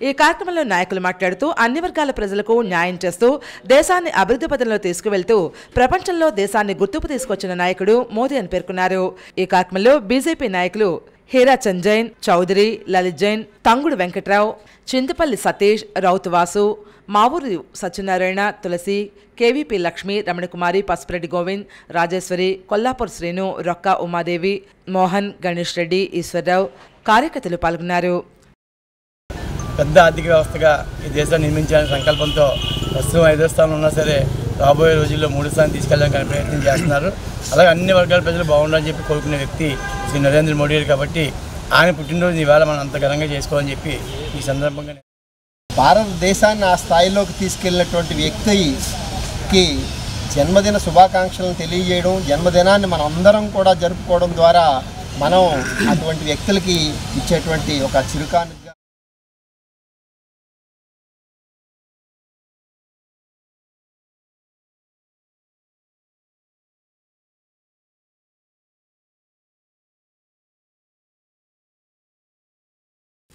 ఈ కార్యక్రమంలో నాయకులు మాట్లాడుతూ అన్ని వర్గాల ప్రజలకు న్యాయం చేస్తూ దేశాన్ని అభివృద్ధి పథంలో తీసుకువెళ్తూ ప్రపంచంలో దేశాన్ని గుర్తుకు తీసుకొచ్చిన నాయకుడు మోదీ అని పేర్కొన్నారు. ఈ కార్యక్రమంలో బీజేపీ నాయకులు హీరా చంద్ జైన్, చౌదరి, లలిత్ జైన్, తంగుడు వెంకట్రావు, చింతపల్లి సతీష్, రౌత్ వాసు, మావూరు సత్యనారాయణ, తులసి, కేవీపీ లక్ష్మి, రమణకుమారి, పసుపురెడ్డి గోవింద్, రాజేశ్వరి, కొల్లాపూర్ శ్రీను, రొక్క ఉమాదేవి, మోహన్, గణేష్ రెడ్డి, ఈశ్వరరావు, కార్యకర్తలు పాల్గొన్నారు. పెద్ద ఆర్థిక వ్యవస్థగా ఈ దేశాన్ని నిర్మించాలనే సంకల్పంతో ప్రస్తుతం 5వ స్థానంలో ఉన్నా సరే రాబోయే రోజుల్లో 3వ స్థానం తీసుకెళ్ళడానికి ప్రయత్నం చేస్తున్నారు. అలాగే అన్ని వర్గాల ప్రజలు బాగుండాలని చెప్పి కోరుకునే వ్యక్తి శ్రీ నరేంద్ర మోడీ గారు కాబట్టి ఆయన పుట్టినరోజు ఈవేళ మనం అంత ఘనంగా చేసుకోవాలని చెప్పి ఈ సందర్భంగా భారతదేశాన్ని ఆ స్థాయిలోకి తీసుకెళ్ళినటువంటి వ్యక్తికి జన్మదిన శుభాకాంక్షలను తెలియజేయడం, జన్మదినాన్ని మనం అందరం కూడా జరుపుకోవడం ద్వారా మనం అటువంటి వ్యక్తులకి ఇచ్చేటువంటి ఒక చిరుకానుగా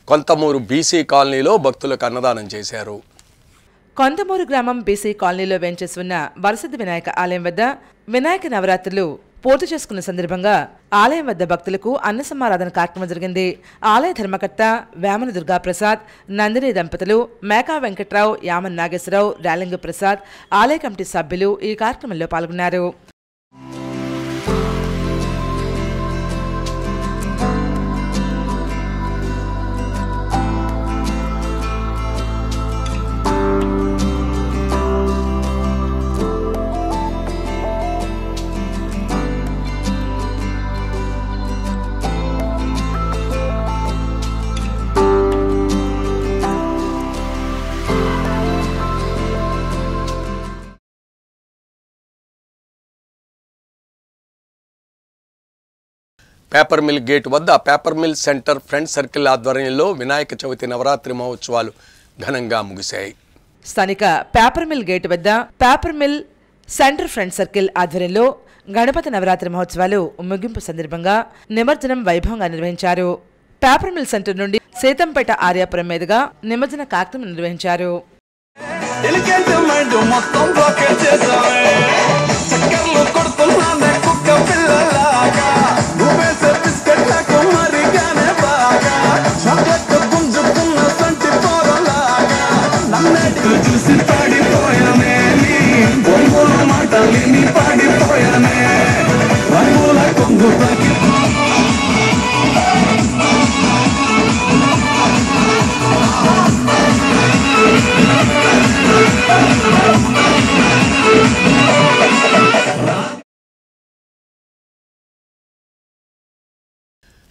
కొంతమూరు బీసీ కాలనీలో భక్తులకు అన్నదానం చేశారు. కొంతమూరు గ్రామం బీసీ కాలనీలో వేంచేసి ఉన్న వరసిద్ధి వినాయక ఆలయం వద్ద వినాయక నవరాత్రులు పూర్తి చేసుకున్న సందర్భంగా ఆలయం వద్ద భక్తులకు అన్న సమారాధన కార్యక్రమం జరిగింది. ఆలయ ధర్మకర్త వేమన దుర్గాప్రసాద్, నందిని దంపతులు, మేకా వెంకట్రావు, యామన్ నాగేశ్వరరావు, రేలంగి ప్రసాద్, ఆలయ కమిటీ సభ్యులు ఈ కార్యక్రమంలో పాల్గొన్నారు. పేపర్ మిల్ గేట్ వద్ద paper mill centre friend circle ఆధ్వర్యంలో వినాయక చవితి నవరాత్రి మహోత్సవాలు ఘనంగా ముగిశాయి. స్థానిక పేపర్ మిల్ గేట్ వద్ద paper mill centre friend circle ఆధ్వర్యంలో గణపతి నవరాత్రి మహోత్సవాలు ముగింపు సందర్భంగా నిమజ్జనం వైభవంగా నిర్వహించారు. పేపర్ మిల్ సెంటర్ నుండి సీతంపేట ఆర్యాపురం మీదుగా నిమజ్జన కార్యక్రమం నిర్వహించారు.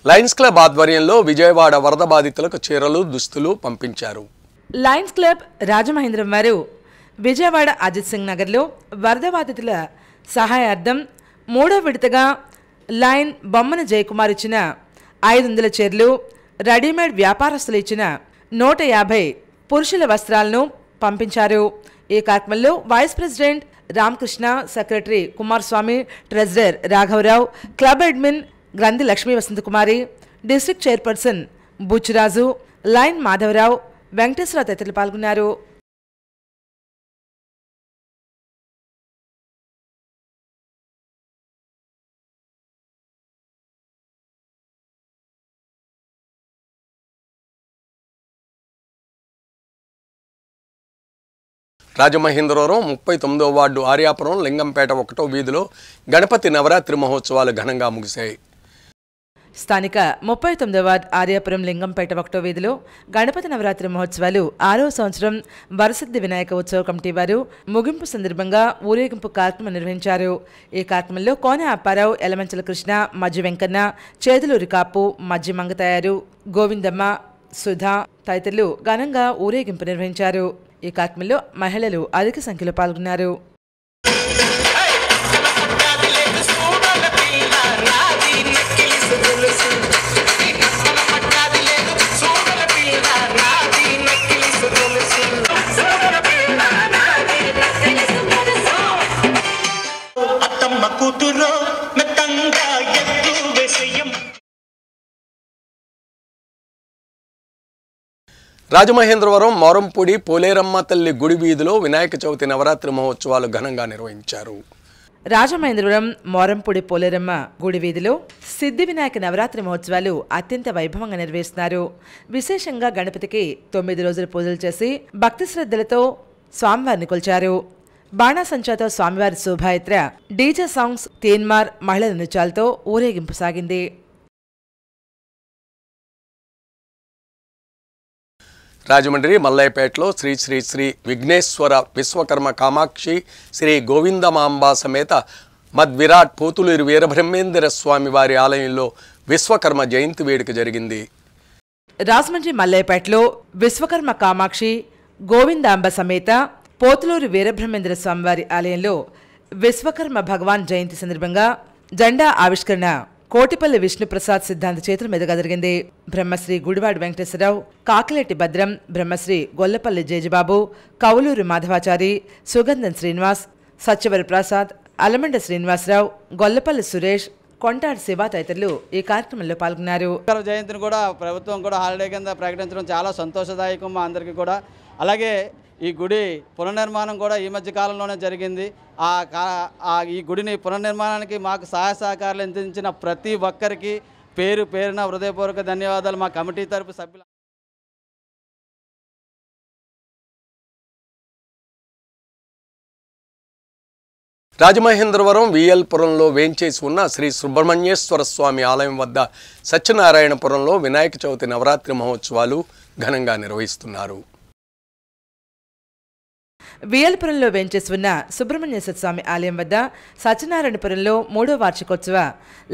లయన్స్ క్లబ్ ఆధ్వర్యంలో విజయవాడ వరద బాధితులకు చీరలు దుస్తులు పంపించారు. లయన్స్ క్లబ్ రాజమహేంద్రం వారు విజయవాడ అజిత్ సింగ్ నగర్లో వరద బాధితుల సహాయార్థం 3వ విడతగా లయన్ బొమ్మన జయకుమార్ ఇచ్చిన 500 చీరలు, రెడీమేడ్ వ్యాపారస్తులు ఇచ్చిన 150 పురుషుల వస్త్రాలను పంపించారు. ఈ కార్యక్రమంలో vice president Ramakrishna, secretary Kumaraswamy, treasurer రాఘవరావు, club admin Granthi Lakshmi Vasantha Kumari, district chairperson Buchiraju, lion Madhava Rao, Venkateswara తదితరులు పాల్గొన్నారు. రాజమహేంద్రవరం 39వ వార్డు ఆర్యాపురం లింగంపేట 1వ వీధిలో గణపతి నవరాత్రి మహోత్సవాలు ఘనంగా ముగిశాయి. స్థానిక 39వ వార్డు ఆర్యాపురం లింగంపేట 1వ వీధిలో గణపతి నవరాత్రి మహోత్సవాలు 6వ సంవత్సరం వరసిద్ధి వినాయక ఉత్సవ కమిటీ వారు ముగింపు సందర్భంగా ఊరేగింపు కార్యక్రమం నిర్వహించారు. ఈ కార్యక్రమంలో కోన అప్పారావు, ఎలమంచల కృష్ణ, మజ్జి వెంకన్న, చేతులూరి కాపు, మజ్జి మంగతయారు, గోవిందమ్మ, సుధా తదితరులు ఘనంగా ఊరేగింపు నిర్వహించారు. ఈ కార్యక్రమంలో మహిళలు అధిక సంఖ్యలో పాల్గొన్నారు. రాజమహేంద్రవరం మోరంపూడి పోలేరమ్మ తల్లి గుడి వీధిలో వినాయక చవితి నవరాత్రి మహోత్సవాలు ఘనంగా నిర్వహించారు. రాజమహేంద్రవరం మోరంపూడి పోలేరమ్మ గుడి వీధిలో సిద్ధి వినాయక నవరాత్రి మహోత్సవాలు అత్యంత వైభవంగా నిర్వహిస్తున్నారు. విశేషంగా గణపతికి 9 రోజులు పూజలు చేసి భక్తి శ్రద్ధలతో స్వామివారిని కొల్చారు. బాణాసంచాతో స్వామివారి శోభాయాత్ర, డీజే సాంగ్స్, తీన్మార్, మహిళల నృత్యాలతో ఊరేగింపు సాగింది. రాజమండ్రి మల్లయ్యపేటలో శ్రీ శ్రీ శ్రీ విఘ్నేశ్వర విశ్వకర్మ కామాక్షి శ్రీ గోవిందమాంబ సమేత మద్విరాట్ పోతులూరి వీరబ్రహ్మేంద్ర స్వామి వారి ఆలయంలో విశ్వకర్మ జయంతి వేడుక జరిగింది. రాజమండ్రి మల్లయ్యపేటలో విశ్వకర్మ కామాక్షి గోవిందాంబ సమేత పోతులూరి వీరబ్రహ్మేంద్ర స్వామివారి ఆలయంలో విశ్వకర్మ భగవాన్ జయంతి సందర్భంగా జెండా ఆవిష్కరణ కోటిపల్లి విష్ణుప్రసాద్ సిద్ధాంత చేతుల మీదుగా జరిగింది. బ్రహ్మశ్రీ గుడివాడి వెంకటేశ్వరరావు, కాకిలేటి భద్రం, బ్రహ్మశ్రీ గొల్లపల్లి జేజబాబు, కౌలూరు మాధవాచారి, సుగంధన్ శ్రీనివాస్, సత్యవరి ప్రసాద్, అలమండ శ్రీనివాసరావు, గొల్లపల్లి సురేష్, కొంటాడి శివ తదితరులు ఈ కార్యక్రమంలో పాల్గొన్నారు. జయంతిని కూడా ప్రభుత్వం కూడా హాలిడే కింద ప్రకటించడం చాలా సంతోషదాయకం మా అందరికీ కూడా. అలాగే ఈ గుడి పునర్నిర్మాణం కూడా ఈ మధ్య కాలంలోనే జరిగింది. ఈ గుడిని పునర్నిర్మాణానికి మాకు సహాయ సహకారాలు అందించిన ప్రతి ఒక్కరికి పేరు పేరున హృదయపూర్వక ధన్యవాదాలు మా కమిటీ తరపు సభ్యులు. రాజమహేంద్రవరం విఎల్పురంలో వేంచేసి ఉన్న శ్రీ సుబ్రహ్మణ్యేశ్వర స్వామి ఆలయం వద్ద సత్యనారాయణపురంలో వినాయక చవితి నవరాత్రి మహోత్సవాలు ఘనంగా నిర్వహిస్తున్నారు. విఎల్పురంలో వేంచేసి ఉన్న సుబ్రహ్మణ్యేశ్వర స్వామి ఆలయం వద్ద సత్యనారాయణపురంలో 3వ వార్షికోత్సవ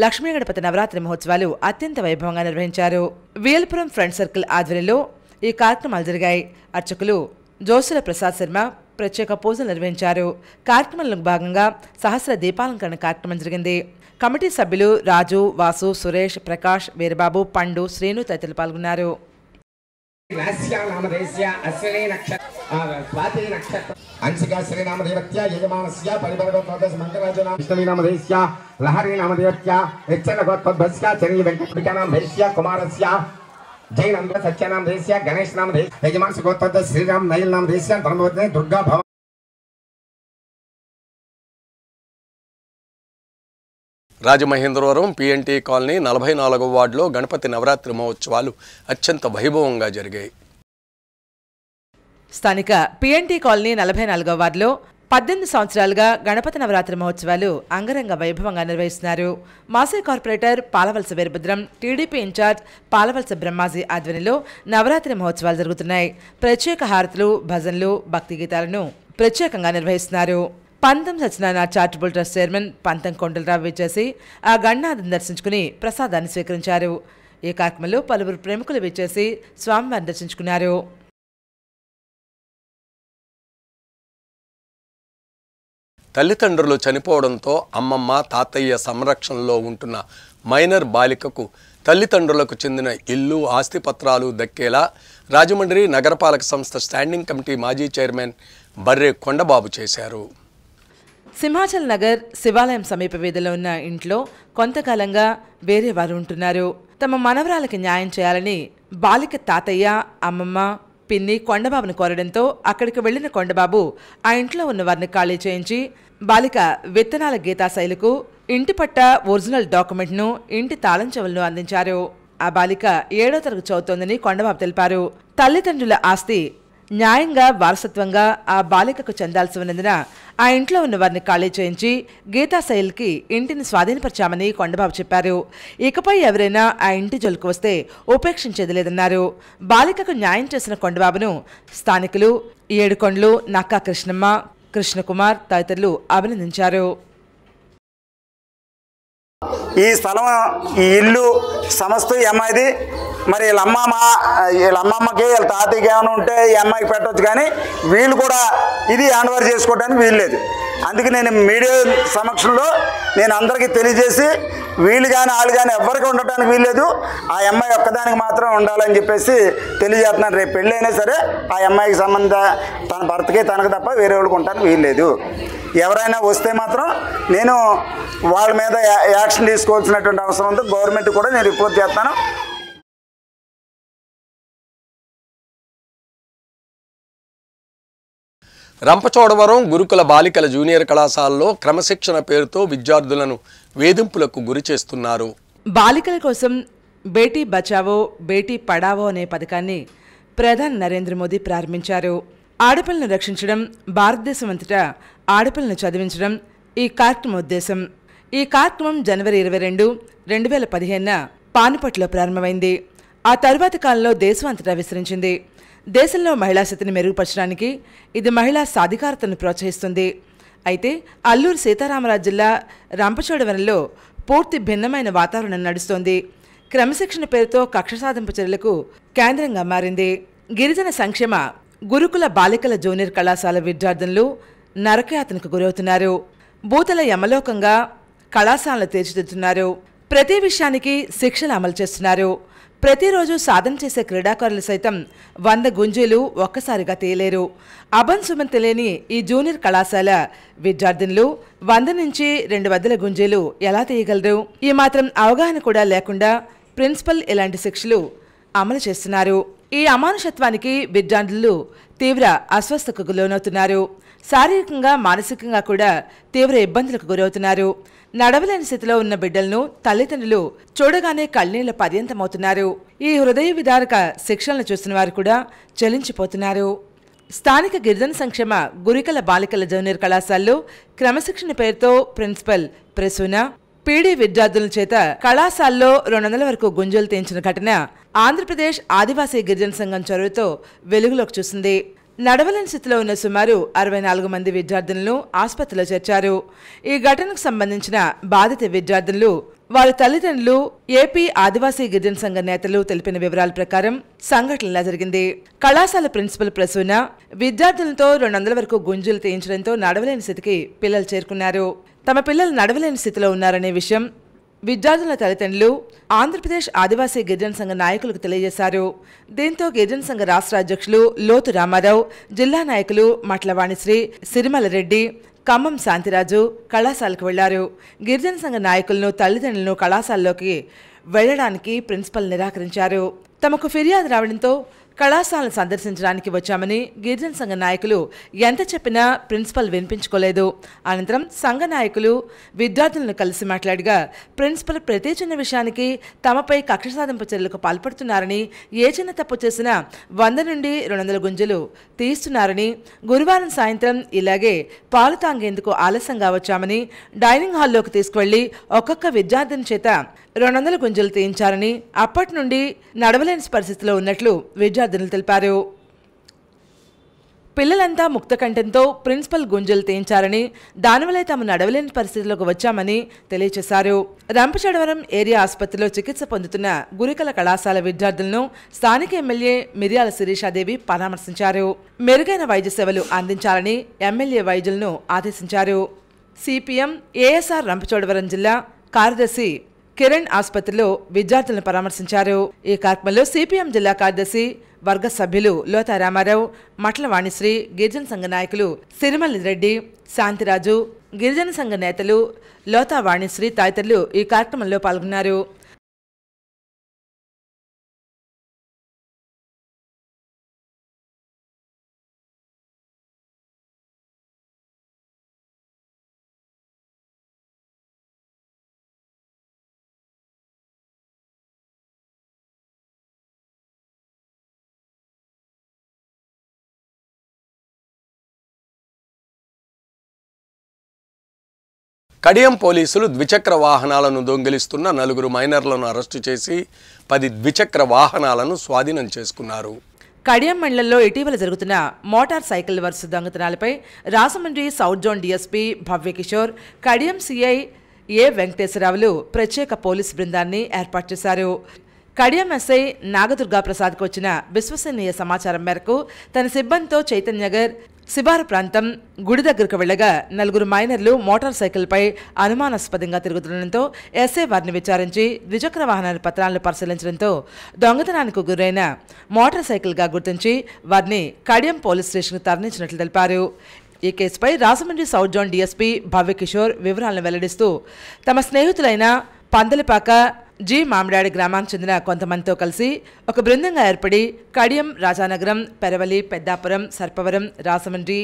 లక్ష్మీ గణపతి నవరాత్రి మహోత్సవాలు అత్యంత వైభవంగా నిర్వహించారు. విఎల్పురం ఫ్రెండ్ సర్కిల్ ఆధ్వర్యంలో ఈ కార్యక్రమాలు జరిగాయి. అర్చకులు జోసుల ప్రసాద్ శర్మ ప్రత్యేక పూజలు నిర్వహించారు. కార్యక్రమంలో భాగంగా సహస్ర దీపాలంకరణ కార్యక్రమం జరిగింది. కమిటీ సభ్యులు రాజు, వాసు, సురేష్, ప్రకాష్, వీరబాబు, పండు, శ్రీను తదితరులు పాల్గొన్నారు. अंशिका श्रीनामदेवत्या यजमानस्य परिवर्तनोदस मंगराजनाम विष्णुनामदेवस्य लहरी नामदेवत्या यच्चनगोत्पद्भस्य चरी वेंकटनामदेवस्य कुमारस्य जैनंद सत्यनामदेवस्य गणेश नामदेव यजमानस्य गोत्पद्ध श्रीराम नयल नामदेवस्य धर्मवत्नी दुर्गा भव రాజమహేంద్రవరం పిఎన్టీ కాలనీ 44వ వార్డులో గణపతి నవరాత్రి మహోత్సవాలు అత్యంత వైభవంగా జరిగాయి. స్థానిక పిఎన్టీ కాలనీ 44వ వార్డులో 18 సంవత్సరాలుగా గణపతి నవరాత్రి మహోత్సవాలు అంగరంగ వైభవంగా నిర్వహిస్తున్నారు. మాసీ corporator Palavalasa Veerabhadram, TDP in-charge Palavalasa Brahmaji ఆధ్వర్యంలో నవరాత్రి మహోత్సవాలు జరుగుతున్నాయి. ప్రత్యేక హారతులు, భజనలు, భక్తి గీతాలను ప్రత్యేకంగా నిర్వహిస్తున్నారు. పంతం సత్యనారాయణ చారిటబుల్ ట్రస్ట్ చైర్మన్ పంతం కొండలరావు విచ్చేసి ఆ గణనాథం దర్శించుకుని ప్రసాదాన్ని స్వీకరించారు. ఈ కార్యక్రమంలో పలువురు ప్రముఖులు విచ్చేసి స్వామివారిని దర్శించుకున్నారు. తల్లిదండ్రులు చనిపోవడంతో అమ్మమ్మ తాతయ్య సంరక్షణలో ఉంటున్న మైనర్ బాలికకు తల్లిదండ్రులకు చెందిన ఇల్లు ఆస్తిపత్రాలు దక్కేలా రాజమండ్రి నగరపాలక సంస్థ స్టాండింగ్ కమిటీ మాజీ చైర్మన్ బర్రె కొండబాబు చేశారు. సింహాచల్ నగర్ శివాలయం సమీప వీధిలో ఉన్న ఇంట్లో కొంతకాలంగా వేరే వారు ఉంటున్నారు. తమ మనవరాలకి న్యాయం చేయాలని బాలిక తాతయ్య, అమ్మమ్మ, పిన్ని కొండబాబును కోరడంతో అక్కడికి వెళ్లిన కొండబాబు ఆ ఇంట్లో ఉన్న వారిని ఖాళీ చేయించి బాలిక విత్తనాల గీతాశైలుకు ఇంటి పట్ట ఒరిజినల్ డాక్యుమెంట్ను, ఇంటి తాళం చెవులను అందించారు. ఆ బాలిక 7వ తరగతి చదువుతోందని కొండబాబు తెలిపారు. తల్లిదండ్రుల ఆస్తి న్యాయంగా వారసత్వంగా ఆ బాలికకు చెందాల్సి ఉన్నందున ఆ ఇంట్లో ఉన్న వారిని ఖాళీ చేయించి గీతాశైలికి ఇంటిని స్వాధీనపరిచామని కొండబాబు చెప్పారు. ఇకపై ఎవరైనా ఆ ఇంటి జోలికి వస్తే ఉపేక్షించేది లేదన్నారు. బాలికకు న్యాయం చేసిన కొండబాబును స్థానికులు ఏడుకొండలు, నక్కా కృష్ణమ్మ, కృష్ణకుమార్ తదితరులు అభినందించారు. ఈ స్థలం, ఈ ఇల్లు సమస్త ఈ అమ్మాయిది. మరి వీళ్ళ అమ్మమ్మకి వీళ్ళ తాతయ్యకి ఏమైనా ఉంటే ఈ అమ్మాయికి పెట్టవచ్చు, కానీ వీళ్ళు కూడా ఇది హ్యాండ్ ఓవర్ చేసుకోవడానికి వీలు లేదు. అందుకే నేను మీడియా సమక్షంలో నేను అందరికీ తెలియజేసి వీళ్ళు కానీ వాళ్ళు కానీ ఎవరికి ఉండటానికి వీల్లేదు, ఆ అమ్మాయి ఒక్కదానికి మాత్రం ఉండాలని చెప్పేసి తెలియజేస్తున్నాను. రేపు పెళ్ళి అయినా సరే ఆ అమ్మాయికి తన భర్తకి తనకు తప్ప వేరే వాళ్ళకి ఉండటానికి వీల్లేదు. ఎవరైనా వస్తే మాత్రం నేను వాళ్ళ మీద యాక్షన్ తీసుకోవాల్సినటువంటి అవసరం ఉంది. గవర్నమెంట్ కూడా నేను రిపోర్ట్ చేస్తాను. రంపచోడవరం గురుకుల బాలికల జూనియర్ కళాశాలలో క్రమశిక్షణ పేరుతో విద్యార్థులను వేధింపులకు గురి చేస్తున్నారు. బాలికల కోసం బేటీ బచావో బేటీ పడావో అనే పథకాన్ని ప్రధాని నరేంద్ర మోదీ ప్రారంభించారు. ఆడపిల్లను రక్షించడం, భారతదేశం అంతటా ఆడపిల్లను చదివించడం ఈ కార్యక్రమం ఉద్దేశం. ఈ కార్యక్రమం జనవరి 22, 2015న పానిపట్లో ప్రారంభమైంది. ఆ తరువాతి కాలంలో దేశం అంతటా విస్తరించింది. దేశంలో మహిళా స్థితిని మెరుగుపరచడానికి ఇది మహిళా సాధికారతను ప్రోత్సహిస్తుంది. అయితే అల్లూరు సీతారామరాజు జిల్లా రంపచోడవరంలో పూర్తి భిన్నమైన వాతావరణం నడుస్తోంది. క్రమశిక్షణ పేరుతో కక్ష సాధింపు చర్యలకు కేంద్రంగా మారింది. గిరిజన సంక్షేమ గురుకుల బాలికల జూనియర్ కళాశాల విద్యార్థులు నరకయాతనకు గురవుతున్నారు. భూతల యమలోకంగా కళాశాలను తీర్చిదిద్దుతున్నారు. ప్రతి విషయానికి శిక్షలు అమలు చేస్తున్నారు. ప్రతిరోజు సాధన చేసే క్రీడాకారులు సైతం 100 గుంజీలు ఒక్కసారిగా తీయలేరు. అభన్ సుమన్ తెలియని ఈ జూనియర్ కళాశాల విద్యార్థినులు 100 నుంచి 200 గుంజీలు ఎలా తీయగలరు? ఈ మాత్రం అవగాహన కూడా లేకుండా ప్రిన్సిపల్ ఇలాంటి శిక్షలు అమలు చేస్తున్నారు. ఈ అమానుషత్వానికి విద్యార్థులు తీవ్ర అస్వస్థతకు లోనవుతున్నారు. శారీరకంగా, మానసికంగా కూడా తీవ్ర ఇబ్బందులకు గురవుతున్నారు. నడవలేని స్థితిలో ఉన్న బిడ్డలను తల్లిదండ్రులు చూడగానే కళ్ళనీళ్ల పర్యంతమవుతున్నారు. ఈ హృదయ విదారక శిక్షలను చూసిన వారు కూడా చలించిపోతున్నారు. స్థానిక గిరిజన సంక్షేమ గురుకుల బాలికల జూనియర్ కళాశాలలో క్రమశిక్షణ పేరుతో ప్రిన్సిపల్ ప్రసూన పీడీ విద్యార్థుల చేత కళాశాలలో 200 వరకు గుంజలు తీయించిన ఘటన ఆంధ్రప్రదేశ్ ఆదివాసీ గిరిజన సంఘం చొరవతో వెలుగులోకి చూసింది. నడవలేని స్థితిలో ఉన్న సుమారు 64 మంది విద్యార్థులను ఆసుపత్రిలో చేర్చారు. ఈ ఘటనకు సంబంధించిన బాధిత విద్యార్థులు, వారి తల్లిదండ్రులు, ఏపీ ఆదివాసీ గిరిజన సంఘ నేతలు తెలిపిన వివరాల ప్రకారం సంఘటన ఇలా జరిగింది. కళాశాల ప్రిన్సిపల్ ప్రసూన విద్యార్థులతో 200 వరకు గుంజులు తీయించడంతో నడవలేని స్థితికి పిల్లలు చేరుకున్నారు. తమ పిల్లలు నడవలేని స్థితిలో ఉన్నారనే విషయం విద్యార్థుల తల్లిదండ్రులు ఆంధ్రప్రదేశ్ ఆదివాసీ గిరిజన సంఘ నాయకులకు తెలియజేశారు. దీంతో గిరిజన సంఘ రాష్ట్ర అధ్యక్షులు లోతు రామారావు, జిల్లా నాయకులు మట్ల వాణిశ్రీ, సిరిమల రెడ్డి, ఖమ్మం శాంతిరాజు కళాశాలకు వెళ్లారు. గిరిజన సంఘ నాయకులను, తల్లిదండ్రులను కళాశాలలోకి వెళ్లడానికి ప్రిన్సిపల్ నిరాకరించారు. తమకు ఫిర్యాదు రావడంతో కళాశాలను సందర్శించడానికి వచ్చామని గిరిజన సంఘ నాయకులు ఎంత చెప్పినా ప్రిన్సిపల్ వినిపించుకోలేదు. అనంతరం సంఘ నాయకులు విద్యార్థులను కలిసి మాట్లాడగా ప్రిన్సిపల్ ప్రతి చిన్న విషయానికి తమపై కక్ష సాధింపు చర్యలకు పాల్పడుతున్నారని, ఏ చిన్న తప్పు చేసినా 100 నుండి 200 గుంజలు తీస్తున్నారని, గురువారం సాయంత్రం ఇలాగే పాలు తాగేందుకు ఆలస్యంగా వచ్చామని, డైనింగ్ హాల్లోకి తీసుకువెళ్లి ఒక్కొక్క విద్యార్థిని చేత 200 గుంజలు తీయించారని, అప్పటి నుండి నడవలేని పరిస్థితిలో ఉన్నట్లు విద్యార్థులు తెలిపారు. పిల్లలంతా ముక్తకంఠంతో ప్రిన్సిపల్ గుంజలు తేయించారని దానివల్లే తాము నడవలేని పరిస్థితిలోకి వచ్చామని తెలియజేశారు. రంపచోడవరం ఏరియా ఆసుపత్రిలో చికిత్స పొందుతున్న గురుకుల కళాశాల విద్యార్థులను స్థానిక ఎమ్మెల్యే మిర్యాల శిరీషాదేవి పరామర్శించారు. మెరుగైన వైద్య సేవలు అందించాలని ఎమ్మెల్యే వైద్యులను ఆదేశించారు. సిపిఎం ఏఎస్ఆర్ రంపచోడవరం జిల్లా కార్యదర్శి కిరణ్ ఆసుపత్రిలో విద్యార్థులను పరామర్శించారు. ఈ కార్యక్రమంలో సిపిఎం జిల్లా కార్యదర్శి వర్గ సభ్యులు లోతా రామారావు, మట్ల వాణిశ్రీ, గిరిజన సంఘ నాయకులు సిరిమల్లి రెడ్డి, శాంతిరాజు, గిరిజన సంఘ నేతలు లోతా వాణిశ్రీ తదితరులు ఈ కార్యక్రమంలో పాల్గొన్నారు. కడియం పోలీసులు ద్విచక్ర వాహనాలను దొంగిలిస్తున్న 4 మైనర్లను అరెస్టు చేసి 10 ద్విచక్ర వాహనాలను స్వాధీనం చేసుకున్నారు. కడియం మండలంలో ఇటీవల జరుగుతున్న మోటార్ సైకిల్ వరుస దొంగతనాలపై Rajahmundry south zone DSP Bhavyakishore, Kadiyam CI A వెంకటేశ్వరరావులు ప్రత్యేక పోలీసు బృందాన్ని ఏర్పాటు చేశారు. కడియం ఎస్ఐ నాగదుర్గా ప్రసాద్కు వచ్చిన విశ్వసనీయ సమాచారం మేరకు తన సిబ్బందితో చైతన్యగర్ శివారు ప్రాంతం గుడి దగ్గరకు వెళ్లగా 4 మైనర్లు మోటార్ సైకిల్పై అనుమానాస్పదంగా తిరుగుతుండటంతో ఎస్ఐ వారిని విచారించి ద్విచక్ర వాహనాల పత్రాలను పరిశీలించడంతో దొంగతనానికి గురైన మోటార్ సైకిల్గా గుర్తించి వారిని కడియం పోలీస్ స్టేషన్కు తరలించినట్లు తెలిపారు. ఈ కేసుపై Rajahmundry south zone DSP Bhavyakishore వివరాలను వెల్లడిస్తూ తమ స్నేహితులైన పందలపాక జీ మామిడాడి గ్రామానికి చెందిన కొంతమందితో కలిసి ఒక బృందంగా ఏర్పడి కడియం, రాజానగరం, పెరవలి, పెద్దాపురం, సర్పవరం, రాజమండ్రి,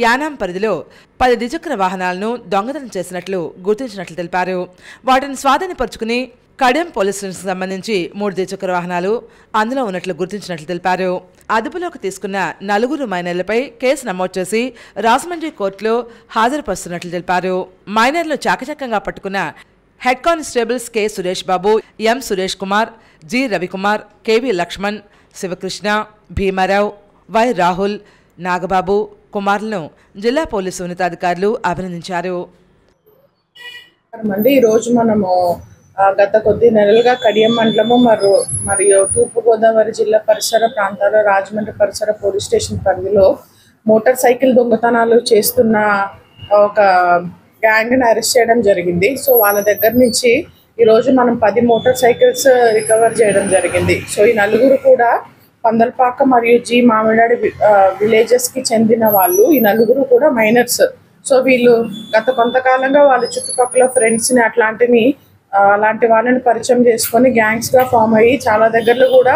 యానాం పరిధిలో 10 ద్విచక్ర వాహనాలను దొంగతనం చేసినట్లు గుర్తించినట్లు తెలిపారు. వాటిని స్వాధీనపరుచుకుని కడియం పోలీస్ స్టేషన్కు సంబంధించి 3 ద్విచక్ర వాహనాలు అందులో ఉన్నట్లు గుర్తించినట్లు తెలిపారు. అదుపులోకి తీసుకున్న 4 మైనర్లపై కేసు నమోదు చేసి రాజమండ్రి కోర్టులో హాజరుపరుస్తున్నట్లు తెలిపారు. మైనర్లు చాకచక్యంగా పట్టుకున్న head constables K Suresh Babu, M Suresh Kumar, G Ravikumar, KV Lakshman, Sivakrishna, Bheemarao, Y Rahul, Nagababu కుమార్లను జిల్లా పోలీసు ఉన్నతాధికారులు అభినందించారు. ఈరోజు మనము గత కొద్ది నెలలుగా కడియం మండలము మరియు తూర్పుగోదావరి జిల్లా పరిసర ప్రాంతాల్లో రాజమండ్రి పరిసర పోలీస్ స్టేషన్ పరిధిలో మోటార్ సైకిల్ దొంగతనాలు చేస్తున్న ఒక గ్యాంగ్ని అరెస్ట్ చేయడం జరిగింది. సో వాళ్ళ దగ్గర నుంచి ఈరోజు మనం 10 మోటార్ సైకిల్స్ రికవర్ చేయడం జరిగింది. సో ఈ 4 కూడా పందల్పాక మరియు జీ మామిడాడి విలేజెస్కి చెందిన వాళ్ళు. ఈ 4 కూడా మైనర్స్. సో వీళ్ళు గత కొంతకాలంగా వాళ్ళ చుట్టుపక్కల ఫ్రెండ్స్ని అలాంటి వాళ్ళని పరిచయం చేసుకొని గ్యాంగ్స్గా ఫామ్ అయ్యి చాలా దగ్గరలో కూడా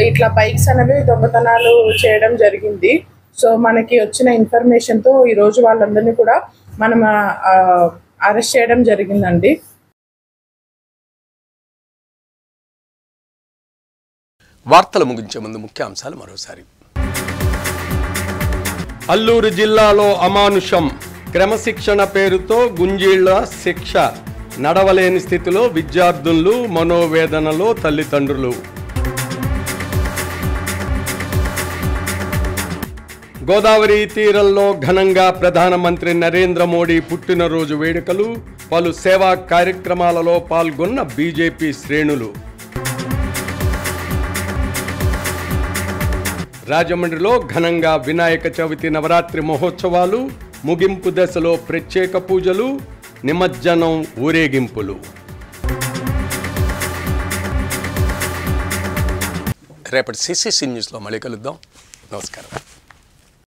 ఇట్లా బైక్స్ అనేవి దొంగతనాలు చేయడం జరిగింది. సో మనకి వచ్చిన ఇన్ఫర్మేషన్తో ఈరోజు వాళ్ళందరినీ కూడా మనం అరెస్ట్ చేయడం జరిగిందండి. వార్తలు ముగించే ముందు ముఖ్యాంశాలు మరోసారి. అల్లూరు జిల్లాలో అమానుషం, క్రమశిక్షణ పేరుతో గుంజీళ్ల శిక్ష, నడవలేని స్థితిలో విద్యార్థులు, మనోవేదనలో తల్లిదండ్రులు. గోదావరి తీరంలో ఘనంగా ప్రధానమంత్రి నరేంద్ర మోడీ పుట్టినరోజు వేడుకలు, పలు సేవా కార్యక్రమాలలో పాల్గొన్న బీజేపీ శ్రేణులు. రాజమండ్రిలో ఘనంగా వినాయక చవితి నవరాత్రి మహోత్సవాలు, ముగింపు దశలో ప్రత్యేక పూజలు, నిమజ్జనం ఊరేగింపులు. రేపటి సిసిసి న్యూస్లో మళ్ళీ కలుద్దాం. నమస్కారం.